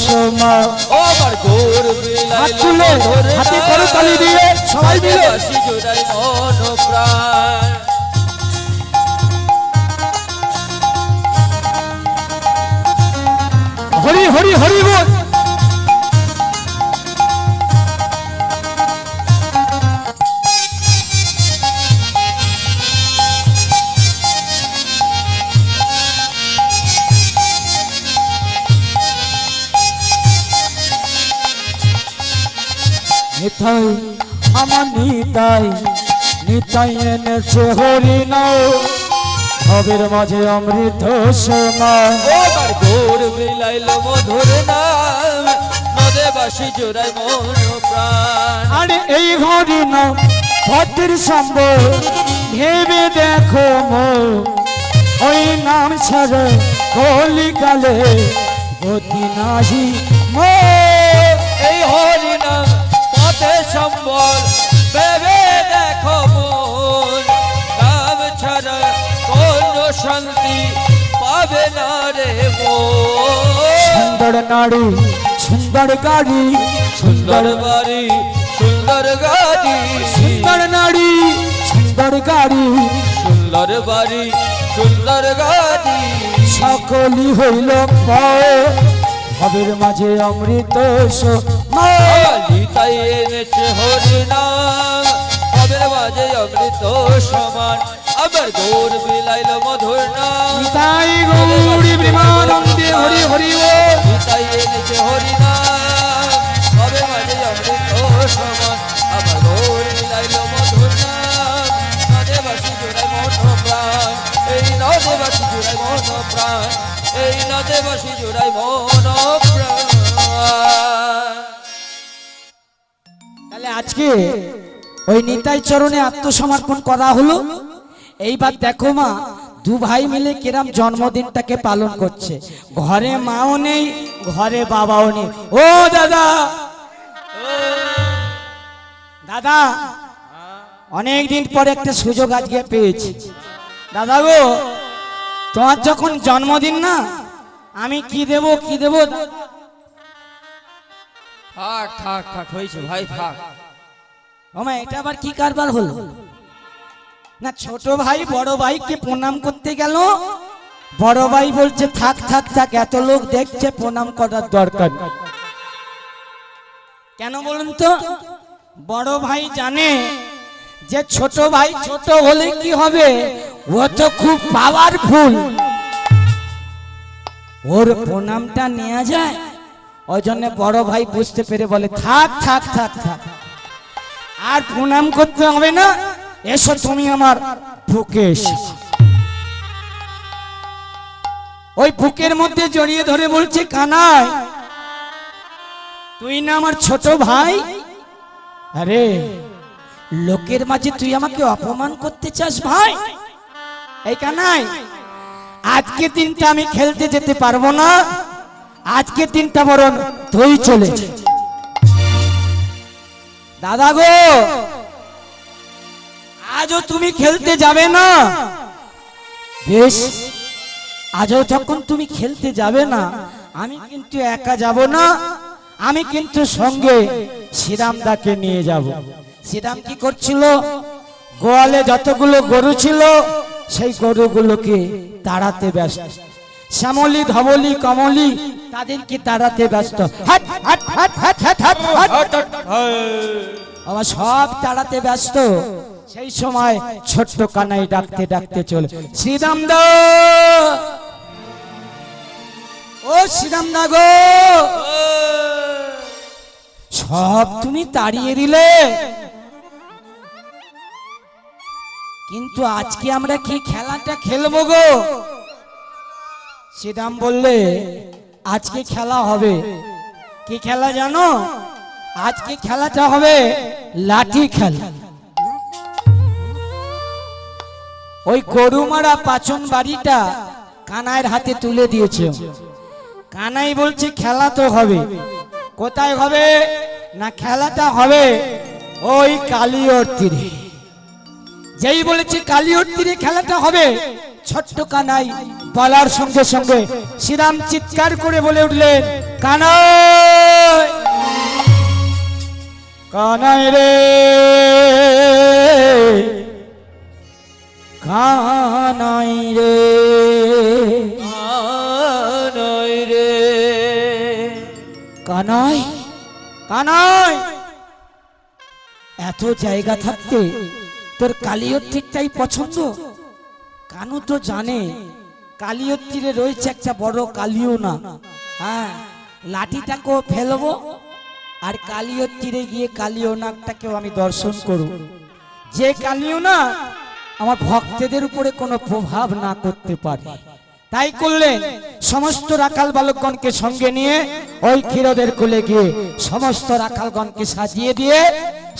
[SPEAKER 1] সমা।
[SPEAKER 2] ও আমার গোর বিলাইল মধুর নাম,
[SPEAKER 1] হাতে করো তালি দিয়ে সবাই
[SPEAKER 2] নদে
[SPEAKER 1] মিলে।
[SPEAKER 2] বাসি জুড়াই মন প্রাণ।
[SPEAKER 1] হরি হরি হরি বল। নিতাই আমার নিতাই, নিতাই এনেছে হরি নাম, ভাবের মাঝে অমৃত সমা।
[SPEAKER 2] ও আমার গোর বিলাইল মধুর নাম, নদে বাসি জুড়াই মন প্রাণ।
[SPEAKER 1] আরে এই হরি নাম পথের সম্বল, ভেবে দেখো মো, ওই নাম ছাড়া কলিকালে গতি নাহি মো।
[SPEAKER 2] এই হরি নাম পথে সম্বল, ভেবে দেখো মন, নাম ছাড়া কোন শান্তি পাবে না রে মন।
[SPEAKER 1] সুন্দর নারী সুন্দর গাড়ি,
[SPEAKER 2] সুন্দর বাড়ি সুন্দর গাড়ি,
[SPEAKER 1] সুন্দর নারী সুন্দর গাড়ি,
[SPEAKER 2] সুন্দর বাড়ি সুন্দর গাড়ি।
[SPEAKER 1] সকলই হইল ভাবের মাঝে অমৃত সমা।
[SPEAKER 2] নিতাই এনেছে হরি নাম, ভাবের মাঝে অমৃত সমান। আবার গৌর বিলাইল মধুর নাম,
[SPEAKER 1] নিতাই গৌরী প্রেমানন্দে হরি হরি ও।
[SPEAKER 2] নিতাই এনেছে হরি নাম, ভাবের মাঝে অমৃত সমান। আবার গৌর বিলাইল মধুর নাম, নদে বাসি জুড়াই মন প্রাণ। এই নদে বাসি জুড়াই মন প্রাণ, এই নদে বাসি জুড়াই মন প্রাণ।
[SPEAKER 1] তাহলে আজকে ওই নিতাই চরণে আত্মসমর্পণ করা হলো। এইবার দেখো মা, দু ভাই মিলে কিরাম জন্মদিনটাকে পালন করছে। ঘরে মাও নেই, ঘরে বাবাও নেই। ও দাদা, দাদা অনেক দিন পরে একটা সুযোগ আজকে পেয়েছি। দাদা গো, তোমার যখন জন্মদিন না, আমি কি দেব কি দেব,
[SPEAKER 2] থাক থাক থাক হয়েছে ভাই থাক।
[SPEAKER 1] ওমা এটা আবার কি কারবার হলো? না ছোট ভাই বড় ভাইকে প্রণাম করতে গেল, বড় ভাই বলছে থাক থাক থাক, এত লোক দেখছে প্রণাম করার দরকার নেই। কেন বলুন তো? বড় ভাই জানে যে ছোট ভাই ছোট হলে কি হবে, ও তো খুব পাওয়ারফুল, ওর প্রণামটা নেওয়া যায়। ওই জন্য বড় ভাই বুঝতে পেরে বলে থাক থাক থাক থাক, আর প্রণাম করতে হবে না, এসো তুমি আমার বুকে এসো। ওই বুকের মধ্যে জড়িয়ে ধরে বলছে কানাই, তুই না আমার ছোট ভাই? আরে লোকের মাঝে তুই আমাকে অপমান করতে চাস ভাই? এই কানাই, আজকে দিনটা আমি খেলতে যেতে পারবো না, আজকে দিনটা বরং তুই চলে যা। দাদা গো, আজও তুমি খেলতে যাবে না? বেশ, আজও যখন তুমি খেলতে যাবে না, আমি কিন্তু একা যাব না, আমি কিন্তু সঙ্গে শ্রীরামদাকে নিয়ে যাব। শ্রীরাম কি করছিল? গোয়ালে যতগুলো গরু ছিল সেই গরুগুলোকে তাড়াতে ব্যস্ত, শ্যামলী ধবলি কমলি তাদেরকে তাড়াতে ব্যস্ত। হাট হাট হাট হাট হাট হাট হাট, আবার সব তাড়াতে ব্যস্ত। সেই সময় ছোট্ট কানাই ডাকতে ডাকতে চলে, শ্রীরামদা, ও শ্রীরামদা গো, সব তুমি তাড়িয়ে দিলে, কিন্তু আজকে আমরা কি খেলাটা খেলবো গো? শ্রীরাম বললে আজকে খেলা হবে। কি খেলা জানো? আজকে খেলাটা হবে লাঠি খেলা। ওই গরুমারা পাচন বাড়িটা কানাইয়ের হাতে তুলে দিয়েছে। কানাই বলছে খেলা তো হবে। কোথায় হবে? না খেলাটা হবে ওই কালিয়র তীরে। যেই বলেছে কালিয়র তীরে খেলাটা হবে, ছোট্ট কানাই বলার সঙ্গে সঙ্গে শ্রীরাম চিৎকার করে বলে উঠলেন, কানাই, কানাই রে, কানাই রে,
[SPEAKER 2] কানাই রে,
[SPEAKER 1] কানাই, কানাই, এত জায়গা থাকতে তোর কালিয়র তীরটাই পছন্দ? কানু তো জানে কালিয়র তীরে রয়েছে একটা বড় কালিও না। হ্যাঁ, লাঠিটাকেও ফেলবো আর কালিয়র তীরে গিয়ে কালিও নাগটাকেও আমি দর্শন করব, যে কালিও না আমার ভক্তদের উপরে কোনো প্রভাব না করতে পারে। তাই করলেন, সমস্ত রাখাল বালকগণকে সঙ্গে নিয়ে ওই ক্ষীরদের কোলে গিয়ে সমস্ত রাখালগণকে সাজিয়ে দিয়ে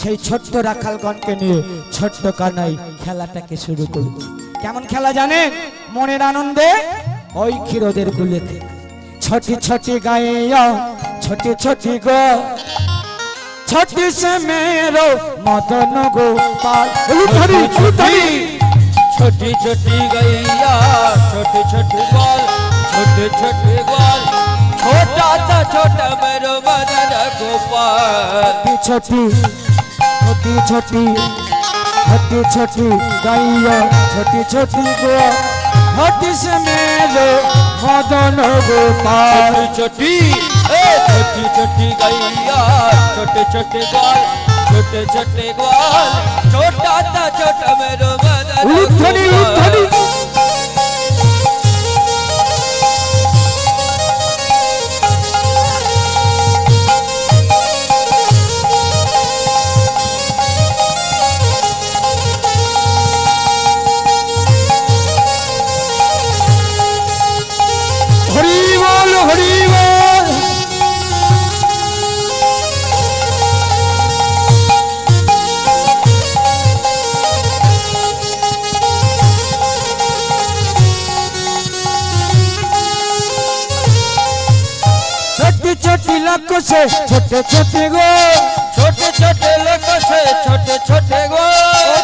[SPEAKER 1] সেই ছোট্ট রাখালগণকে নিয়ে ছোট্ট কানাই খেলাটাকে শুরু করল। কেমন খেলা জানেন? মনের আনন্দে ওই ক্ষীরদের কোলে ছোটি ছোটি গাইয়া ছোটি ছোটি গো, ছোটি সে মেরো মদন গোপাল।
[SPEAKER 2] छोटी छोटी गैया छोटी छोटी ग्वाल, छोटे छोटे ग्वाल, छोटा सा छोटा मेरो मदन गोपाल।
[SPEAKER 1] छोटी छोटी छोटी छोटी छोटी गैया छोटी छोटी गोया, छोटी से मेरे मदन गोपाल।
[SPEAKER 2] छोटी छोटी छोटी गैया छोटे छोटे ग्वाल, छोटे छोटे ग्वाल, छोटा सा छोटा मेरो मदन गोपाल।
[SPEAKER 1] हरि बोल हरि बोल। छोटी छोटी लक से छोटे छोटे गो,
[SPEAKER 2] छोटे छोटे लोग से छोटे छोटे गो,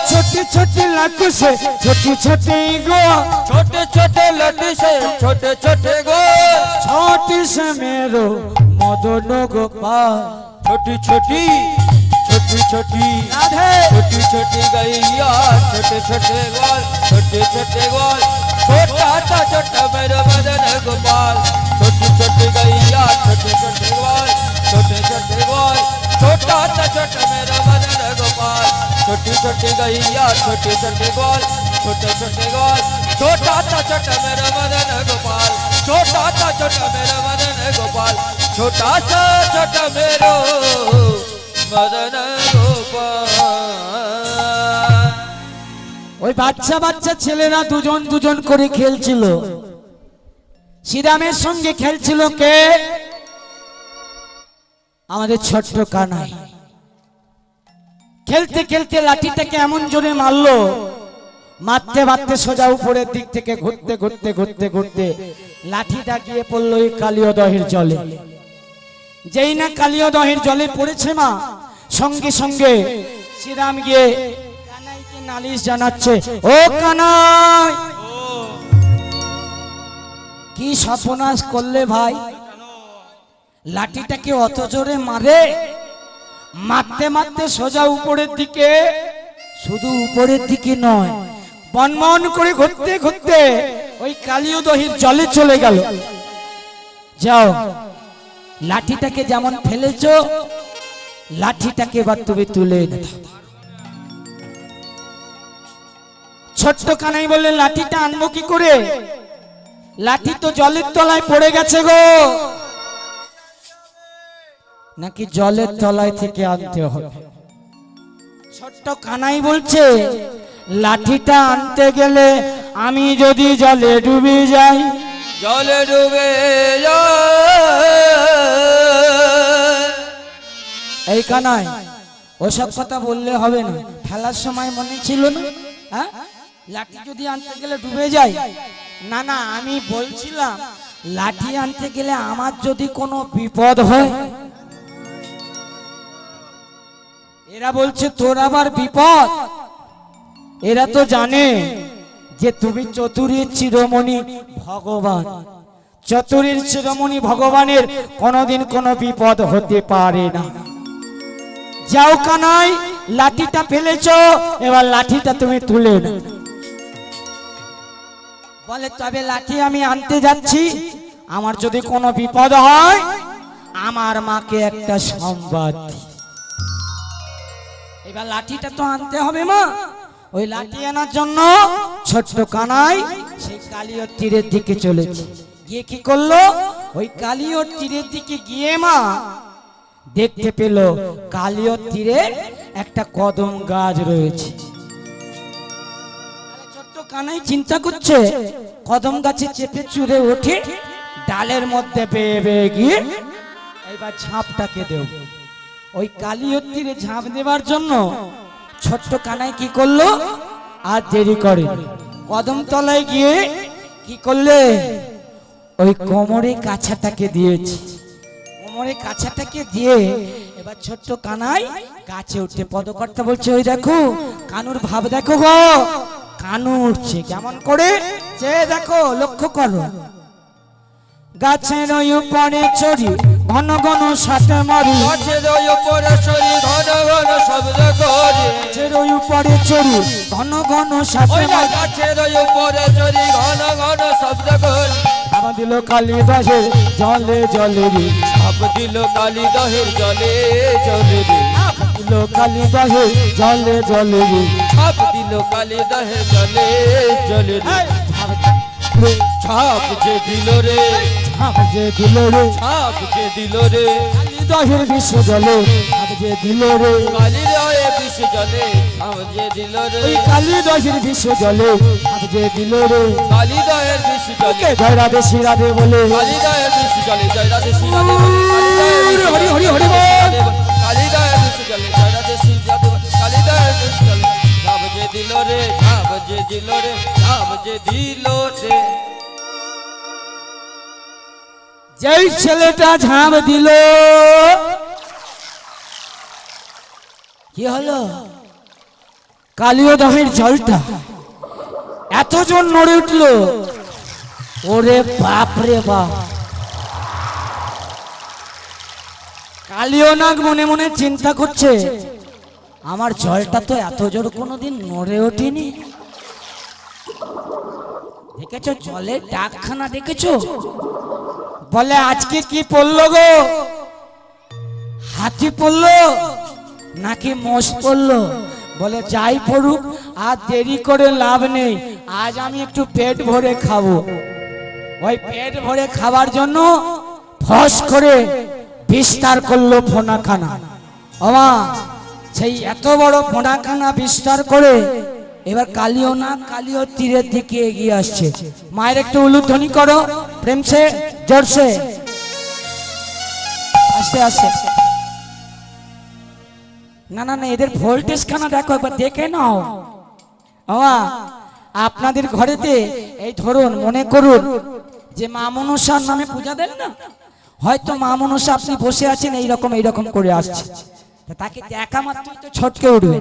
[SPEAKER 1] छोटी छोटी लक से छोटी छोटी गो,
[SPEAKER 2] छोटे छोटे लड्डू से छोटे छोटे गो,
[SPEAKER 1] छोटी से मेरो मदन गोपाल।
[SPEAKER 2] छोटी छोटी छोटी छोटी
[SPEAKER 1] राधे
[SPEAKER 2] छोटी छोटी गैया छोटे छोटे ग्वाल छोटे छोटे ग्वाल छोटा सा छोटा मेरा मदन गोपाल छोटी छोटी गैया छोटे छोटे ग्वाल छोटे छोटे ग्वाल छोटा सा छोटा मेरा मदन गोपाल छोटी छोटी गैया छोटे छोटे ग्वाल छोटे छोटे ग्वाल छोटा सा छोटा मेरा मदन गोपाल छोटा सा छोटा मेरा मदन गोपाल छोटा सा छोटा मेरो मदन गोपाल।
[SPEAKER 1] ওই বাচ্চা বাচ্চা ছেলেরা দুজন দুজন করে খেলছিল। শ্রীরামের সঙ্গে খেলছিল কে? আমাদের ছোট্ট কানাই। খেলতে খেলতে লাঠিটাকে এমন জোরে মারলো, মারতে মারতে সোজা উপরের দিক থেকে ঘুরতে ঘুরতে ঘুরতে ঘুরতে লাঠিটা গিয়ে পড়লো এই কালীয় দহের জলে। যেই না কালীয় দহের জলে পড়েছে মা, সঙ্গে সঙ্গে শ্রীরাম গিয়ে কানাইকে নালিশ জানাচ্ছে, ও কানাই কি সর্বনাশ করলে ভাই, লাঠিটাকে অত জোরে মারে, মারতে মারতে সোজা উপরের দিকে, শুধু উপরের দিকে নয় বনমন করে ঘুরতে ঘুরতে ওই কালীয় দহির জলে চলে গেল। যাও লাঠিটাকে যেমন ফেলেছো লাঠিটাকে এবার তুমি তুলে এনে দাও। ছোট্ট কানাই বললে লাঠিটা আনবো কি করে, লাঠি তো জলের তলায় পড়ে গেছে গো। নাকি জলের তলায় থেকে আনতে হবে? ছোট্ট কানাই বলছে লাঠিটা আনতে গেলে আমি যদি জলে ডুবে যাই,
[SPEAKER 2] জলে ডুবে
[SPEAKER 1] এই কানাই ওসব কথা বললে হবে না, খেলার সময় মনে ছিল না? হ্যাঁ, লাঠি যদি আনতে গেলে ডুবে যাই, না না আমি বলছিলাম লাঠি আনতে গেলে আমার যদি কোনো বিপদ হয়। এরা বলছে তোর আবার বিপদ, এরা তো জানে যে তুমি চতুরীর চিরমণি ভগবান, চতুরীর চিরমণি ভগবানের কোনোদিন কোনো বিপদ হতে পারে না। যাও কানাই লাঠিটা ফেলেছো, এবার লাঠিটা তুমি তুলে নাও। বলে তবে লাঠি আমি আনতে যাচ্ছি, আমার যদি কোনো বিপদ হয় আমার মাকে একটা সংবাদ দিই। এবার লাঠিটা তো আনতে হবে মা। ওই লাঠি আনার জন্য ছোট্ট কানাই সেই কালীয় তীরের দিকে চলেছে। গিয়ে কি করলো, ওই কালীয় তীরের দিকে গিয়ে মা দেখতে পেল কালীয় তীরে একটা কদম গাছ রয়েছে। ছোট্ট কানাই চিন্তা করছে কদম গাছে চেপে চুরে ওঠে ডালের মধ্যে বেয়ে বেয়ে গিয়ে এবার ঝাঁপটাকে দেব। ওই কালীয় তীরে ঝাঁপ দেবার জন্য ছোট্ট কানাই কি করলো, আর দেরি করে কদম তলায় গিয়ে কি করলে, ওই কোমরে কাছাটাকে দিয়েছে। কোমরে কাছাটাকে দিয়ে এবার ছোট্ট কানাই গাছে উঠে পদকর্তা বলছে ওই দেখো কানুর ভাব দেখো গো, কানু উঠছে কেমন করে, যে দেখো লক্ষ্য করো। গাছের ওই উপরে চড়ি ঘন ঘন সাথে মারি,
[SPEAKER 2] গাছের উপরে চড়ি ঘন ঘন শব্দ করি,
[SPEAKER 1] গাছের ওই উপরে চড়ি ঘন ঘন সাথে মারি,
[SPEAKER 2] গাছের উপরে চড়ি ঘন ঘন শব্দ করি,
[SPEAKER 1] ঝাঁপ দিল কালী দহের জলে জলে রে,
[SPEAKER 2] ঝাঁপ দিল কালী দহের জলে জলে রে,
[SPEAKER 1] দিল কালী দহের জলে জলে রে,
[SPEAKER 2] ঝাঁপ দিল কালী দহের জলে জলে রে, ছাপ যে দিল রে,
[SPEAKER 1] ঝাঁপ যে দিল রে,
[SPEAKER 2] ছাপ যে দিল রে,
[SPEAKER 1] কালী দহের বিশ্ব জলে ঝাঁপ যে দিল রে,
[SPEAKER 2] কালী রয়ে বিষ জলে ছাপ যে দিল রে,
[SPEAKER 1] ওই কালী দহের বিশ্ব জলে ঝাঁপ যে দিল রে,
[SPEAKER 2] কালী দহের বিষ জলে,
[SPEAKER 1] জয় রাধে শ্রী রাধে বলে
[SPEAKER 2] কালী দহের বিষ জলে, জয় রাধে শ্রী রাধে বলে,
[SPEAKER 1] হরি হরি হরি বল।
[SPEAKER 2] কালী দহের বিষ জলে, জয় রাধে শ্রী রাধে বলে, কালী দহের বিষ জলে, ছাপ যে দিল রে, ছাপ যে দিল রে, ছাপ যে দিল রে।
[SPEAKER 1] যেই ছেলেটা ঝাঁপ দিল কি হলো, কালীয় দহের জলটা এতজন নড়ে উঠলো, ওরে বাপ রে বাপ। কালিও নাগ মনে মনে চিন্তা করছে, আমার জলটা তো এত জোর কোনোদিন নড়ে ওঠেনি। দেখেছো জলের ডাকখানা দেখেছো? বলে আজকে কি পড়লো গো? হাতি পড়লো নাকি মোষ পড়লো? বলে যাই পড়ুক, আর দেরি করে লাভ নেই, আজ আমি একটু পেট ভরে খাবো। ওই পেট ভরে খাবার জন্য ফস করে বিস্তার করলো ফোনাখানা। আমা সেই এত বড় ফোনাখানা বিস্তার করে এবার কালিও না কালিও তীরের দিকে এগিয়ে আসছে। মায়ের একটু উলুধ্বনি করো প্রেম সে জোরসে, আস্তে আস্তে। না না না, এদের ভোল্টেজ খানা দেখো একবার, দেখে নাও। আমা আপনাদের ঘরেতে এই ধরুন মনে করুন যে মা মনসার নামে পূজা দেন না, হয়তো মা মনসা আপনি বসে আছেন এইরকম করে আসছে, তাকে দেখা মাত্রই তো ছটকে উঠবে।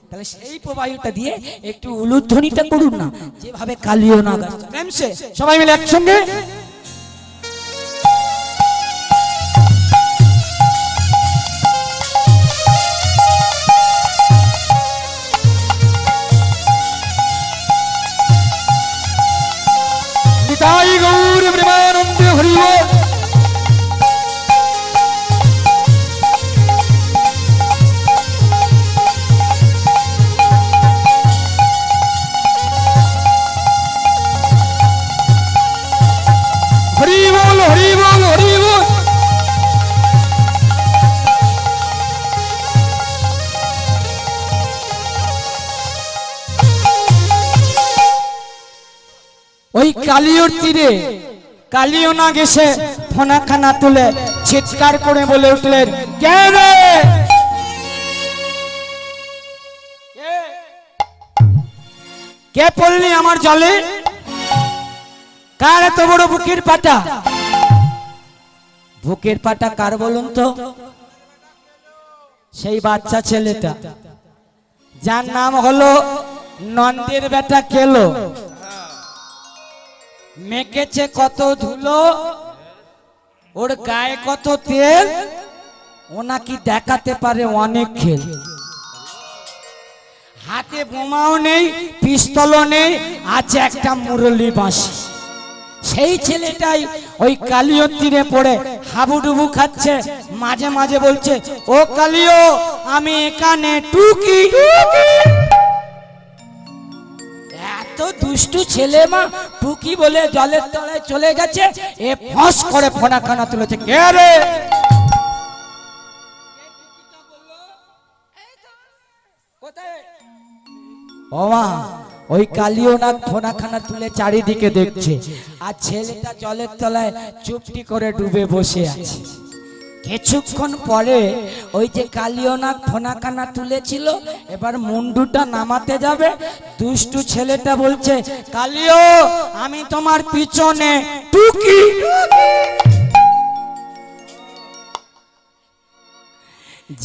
[SPEAKER 1] তাহলে সেই প্রবাহটা দিয়ে একটু উলুধ্বনিটা করুন না, যেভাবে কালিও নাগ আসছে। সবাই মিলে একসঙ্গে
[SPEAKER 2] নিতাই গৌর প্রেমানন্দ হরি বল। হরি বল হরি বল হরি বল।
[SPEAKER 1] ওই কালিওর তীরে কালিও নাগ এসে ফোনাখানা তুলে চিৎকার করে বলে উঠলেন, কে রে? কে পড়লি আমার জলে? কার এত বড় বুকের পাটা? বুকের পাটা কার বলুন তো? সেই বাচ্চা ছেলেটা যার নাম হলো নন্দের বেটা কেলো। মেকেছে কত ধুলো, ওর গায়ে কত তেল, ও নাকি দেখাতে পারে অনেক খেল। হাতে বোমাও নেই, পিস্তলও নেই, আছে একটা মুরলি বাঁশি। সেই ছেলেটাই ওই কালিও তীরে পড়ে হাবুডুবু খাচ্ছে, মাঝে মাঝে বলছে, ও কালিও আমি এখানে টুকি। এত দুষ্টু ছেলে মা টুকি বলে জলের তলায় চলে গেছে, এ ফস করে ফোনাখানা তুলেছে। কে রে? ও মা, ওই কালিও নাগ ফোনাখানা তুলে চারিদিকে দেখছে, আর ছেলেটা জলের তলায় চুপটি করে ডুবে বসে আছে। কিছুক্ষণ পরে ওই যে কালিও নাগ ফোনাখানা তুলেছিল, এবার মুন্ডুটা নামাতে যাবে, দুষ্টু ছেলেটা বলছে, কালিও আমি তোমার পিছনে টুকি।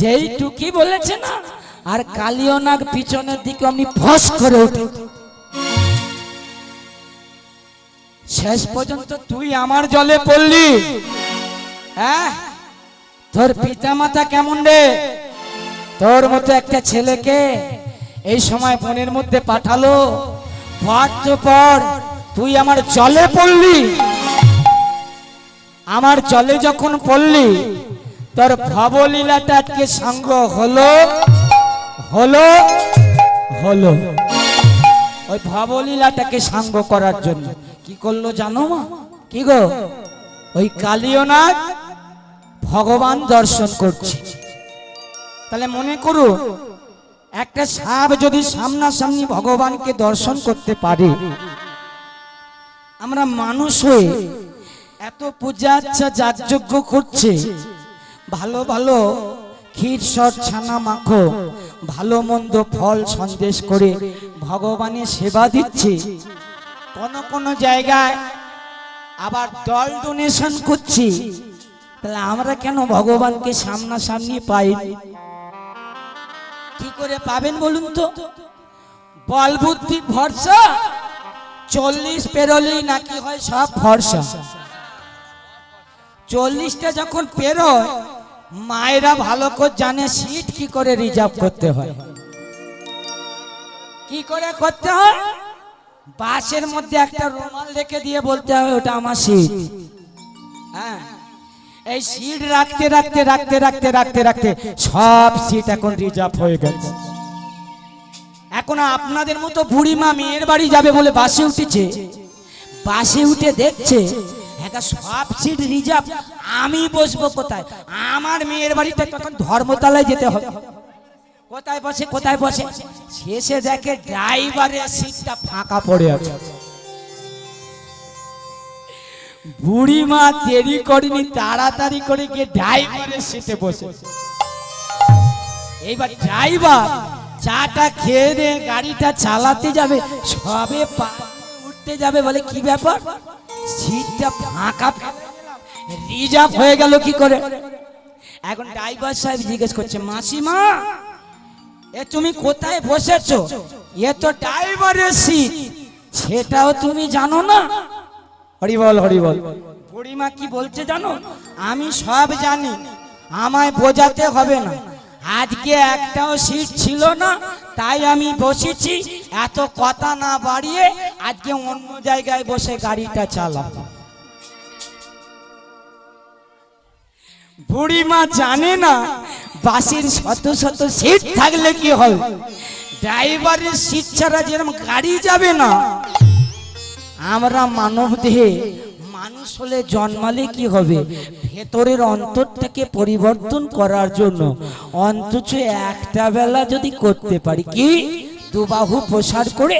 [SPEAKER 1] যেই টুকি বলেছে না, আর কালিও নাগ পিছনের দিকে আমি ফস করে উঠে। শেষ পর্যন্ত তুই আমার জলে পড়লি। হ্যাঁ, তোর পিতা মাতা কেমন রে? তোর মতো একটা ছেলেকে এই সময় বনের মধ্যে পাঠালো, পর তুই আমার জলে পড়লি। আমার জলে যখন পড়লি, তোর ভবলীলাটা আজকে সাঙ্গ হলো হলো হলো। ওই ভবলীলাটাকে সাঙ্গ করার জন্য কি করলো জানো মা? কি গো? ওই কালিও নাগ ভগবান দর্শন করছে। তাহলে মনে করো, একটা সাপ যদি সামনাসামনি ভগবানকে দর্শন করতে পারে, আমরা মানুষ হয়ে এত পূজা আচ্ছা যাগযজ্ঞ করছে, ভালো ভালো ক্ষীর সর ছানা মাখো, ভালো মন্দ ফল সন্দেশ করে ভগবানের সেবা দিচ্ছে, কোন কোন জায়গায় আবার দল ডোনেশন করছি, তাহলে আমরা কেন ভগবানকে সামনাসামনি পাই? কি করে পাবেন বলুন তো? বল বুদ্ধি ভরসা, 40 পেরোলেই নাকি হয় সব ভরসা। 40টা যখন পেরোয়, মায়েরা ভালো করে জানে সিট কি করে রিজার্ভ করতে হয়। কি করে করতে হয়? বাসের মধ্যে একটা রুমাল রেখে দিয়ে বলতে হবে ওটা আমার সিট। হ্যাঁ, এই সিট রাখতে রাখতে রাখতে রাখতে রাখতে রাখতে সব সিট এখন রিজার্ভ হয়ে গেছে। এখন আপনাদের মতো বুড়ি মা মেয়ের বাড়ি যাবে বলে বাসে উঠেছে, বাসে উঠে দেখছে একটা সব সিট রিজার্ভ, আমি বসবো কোথায়? আমার মেয়ের বাড়িতে তখন ধর্মতলায় যেতে হবে। কোথায় বসে কোথায় বসে? শেষে দেখে ড্রাইভারের সিটটা ফাঁকা পড়ে আছে। বুড়ি মা দেরি করেনি, তাড়াতাড়ি করে গিয়ে ড্রাইভারের সিটে বসে। এইবার ড্রাইভার চাটা খেয়ে দিয়ে গাড়িটা চালাতে যাবে, সবে উঠতে যাবে, বলে কি ব্যাপার সিটটা ফাঁকা রিজার্ভ হয়ে গেল কি করে? এখন ড্রাইভার সাহেব জিজ্ঞেস করছে, মাসিমা এ তুমি কোথায় বসেছো? এ তো ড্রাইভারের সিট, সেটাও তুমি জানো না? হরি বল হরি বল। বুড়িমা কি বলছে জানো? আমি সব জানি, আমায় বোঝাতে হবে না। আজকে একটাও সিট ছিল না, তাই আমি বসেছি। এত কথা না বাড়িয়ে আজকে অন্য জায়গায় বসে গাড়িটা চালাও। বুড়িমা জানে না বাসের শত শত সিট থাকলে কি হবে, ড্রাইভারের সিট ছাড়া যেরকম গাড়ি যাবে না। আমরা মানব দেহে মানুষ হলে জন্মালে কি হবে, ভেতরের অন্তরটাকে পরিবর্তন করার জন্য অন্তত একটা বেলা যদি করতে পারি, কি দুবাহু প্রসার করে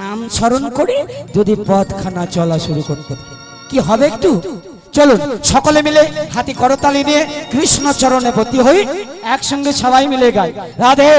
[SPEAKER 1] নাম স্মরণ করে যদি পথখানা চলা শুরু করতে পারি, কি হবে? একটু চলুন সকলে মিলে হাতি করতালি নিয়ে কৃষ্ণ চরণে প্রতি হই, একসঙ্গে সবাই মিলে গাই রাধে